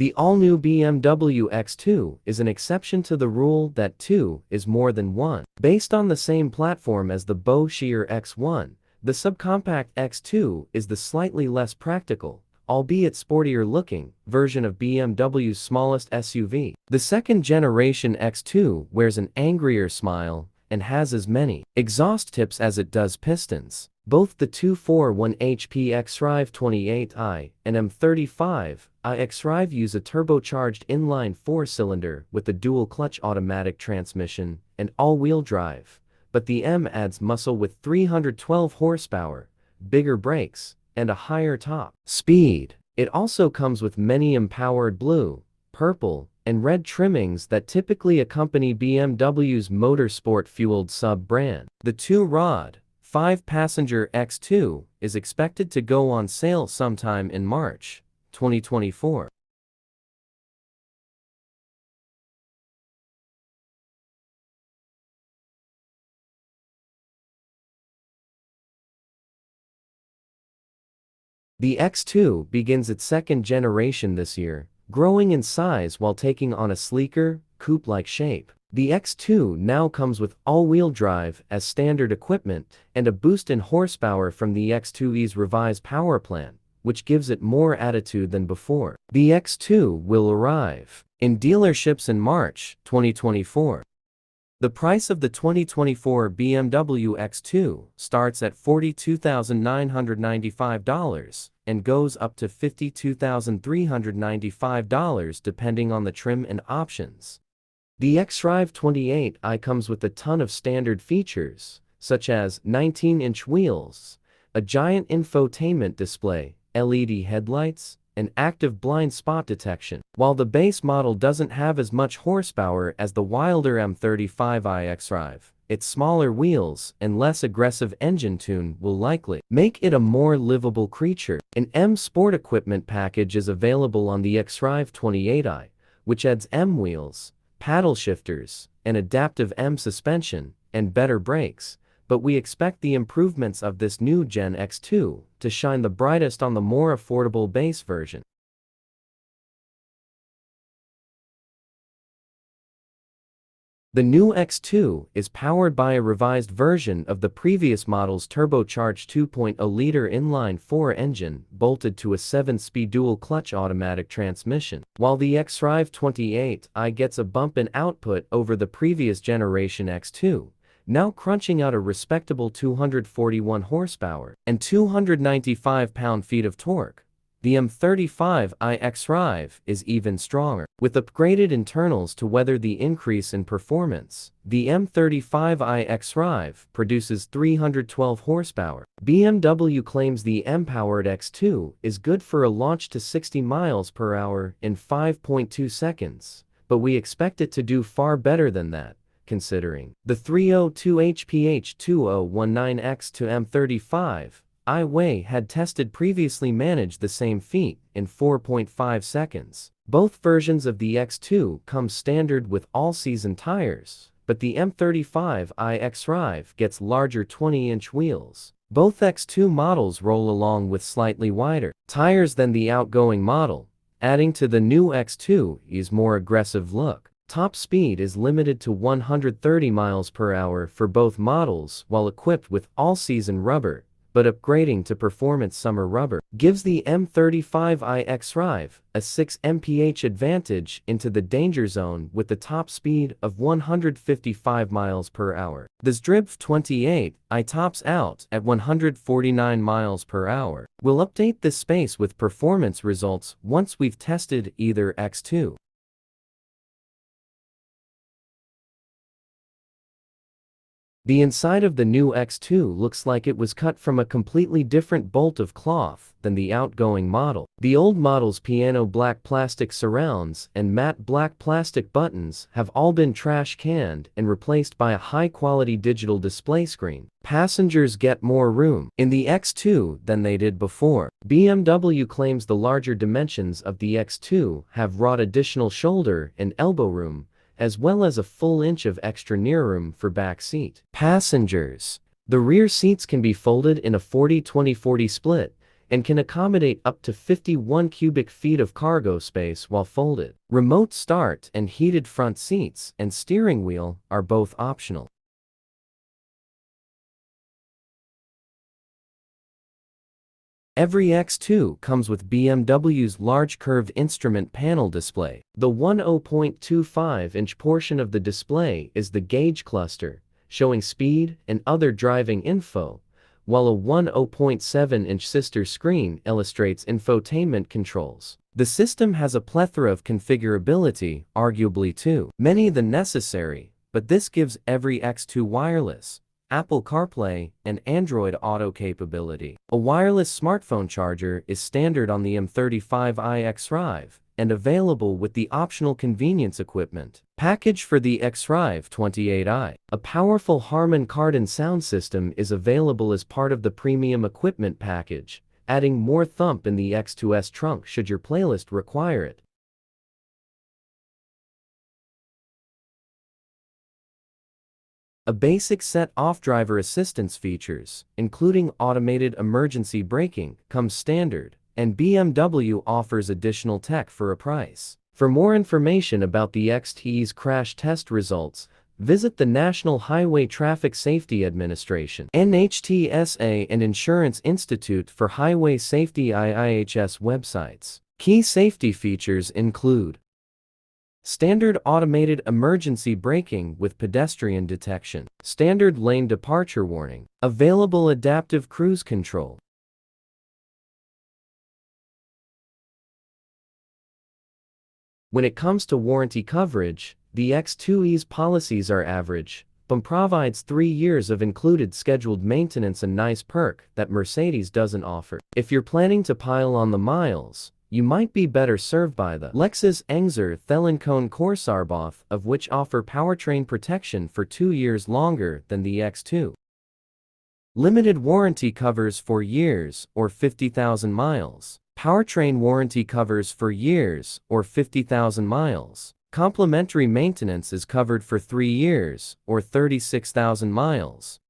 The all-new BMW X2 is an exception to the rule that 2 is more than 1. Based on the same platform as the Bosch X1, the subcompact X2 is the slightly less practical, albeit sportier-looking, version of BMW's smallest SUV. The second-generation X2 wears an angrier smile and has as many exhaust tips as it does pistons. Both the 241 HP xDrive 28i and M35i xDrive use a turbocharged inline 4-cylinder with a dual-clutch automatic transmission and all-wheel drive, but the M adds muscle with 312 horsepower, bigger brakes, and a higher top speed. It also comes with many empowered blue, purple, and red trimmings that typically accompany BMW's motorsport-fueled sub-brand. The 2-rod, 5-passenger X2 is expected to go on sale sometime in March 2024. The X2 begins its second generation this year, growing in size while taking on a sleeker, coupe-like shape. The X2 now comes with all-wheel drive as standard equipment and a boost in horsepower from the X2e's revised power plant, which gives it more attitude than before. The X2 will arrive in dealerships in March 2024. The price of the 2024 BMW X2 starts at $42,995 and goes up to $52,395 depending on the trim and options. The xDrive 28i comes with a ton of standard features, such as 19-inch wheels, a giant infotainment display, LED headlights, and active blind spot detection. While the base model doesn't have as much horsepower as the wilder M35i xDrive, its smaller wheels and less aggressive engine tune will likely make it a more livable creature. An M Sport equipment package is available on the xDrive 28i, which adds M wheels, paddle shifters, and adaptive M suspension, and better brakes, but we expect the improvements of this new Gen X2 to shine the brightest on the more affordable base version. The new X2 is powered by a revised version of the previous model's turbocharged 2.0-liter inline-4 engine bolted to a 7-speed dual-clutch automatic transmission, while the xDrive 28i gets a bump in output over the previous generation X2, now crunching out a respectable 241 horsepower and 295 pound-feet of torque. The M35i xDrive is even stronger. With upgraded internals to weather the increase in performance, the M35i xDrive produces 312 horsepower. BMW claims the M-powered X2 is good for a launch to 60 miles per hour in 5.2 seconds, but we expect it to do far better than that, considering the 302 hph 2019X to M35i way had tested previously managed the same feat in 4.5 seconds. Both versions of the X2 come standard with all-season tires, but the M35i xDrive gets larger 20-inch wheels. Both X2 models roll along with slightly wider tires than the outgoing model, adding to the new X2's more aggressive look. Top speed is limited to 130 miles per hour for both models while equipped with all-season rubber, but upgrading to performance summer rubber gives the M35i xDrive a 6 mph advantage into the danger zone with the top speed of 155 miles per hour. The xDrive 28i tops out at 149 miles per hour. We'll update this space with performance results once we've tested either X2. The inside of the new X2 looks like it was cut from a completely different bolt of cloth than the outgoing model. The old model's piano black plastic surrounds and matte black plastic buttons have all been trash canned and replaced by a high-quality digital display screen. Passengers get more room in the X2 than they did before. BMW claims the larger dimensions of the X2 have brought additional shoulder and elbow room, as well as a full inch of extra near-room for back seat passengers. The rear seats can be folded in a 40-20-40 split, and can accommodate up to 51 cubic feet of cargo space while folded. Remote start and heated front seats and steering wheel are both optional. Every X2 comes with BMW's large curved instrument panel display. The 10.25-inch portion of the display is the gauge cluster, showing speed and other driving info, while a 10.7-inch sister screen illustrates infotainment controls. The system has a plethora of configurability, arguably too many than necessary, but this gives every X2 wireless, Apple CarPlay, and Android Auto capability. A wireless smartphone charger is standard on the M35i xDrive and available with the optional convenience equipment package for the xDrive 28i. A powerful Harman Kardon sound system is available as part of the premium equipment package, adding more thump in the X2's trunk should your playlist require it. A basic set of driver assistance features, including automated emergency braking, comes standard, and BMW offers additional tech for a price. For more information about the XT's crash test results, visit the National Highway Traffic Safety Administration (NHTSA) and Insurance Institute for Highway Safety IIHS websites. Key safety features include standard automated emergency braking with pedestrian detection, standard lane departure warning, available adaptive cruise control. When it comes to warranty coverage, the X2's policies are average, but provides 3 years of included scheduled maintenance, a nice perk that Mercedes doesn't offer. If you're planning to pile on the miles, you might be better served by the Lexus Enxer Thelenkone Corsair, both of which offer powertrain protection for 2 years longer than the X2. Limited warranty covers 4 years or 50,000 miles. Powertrain warranty covers for years or 50,000 miles. Complimentary maintenance is covered for 3 years or 36,000 miles.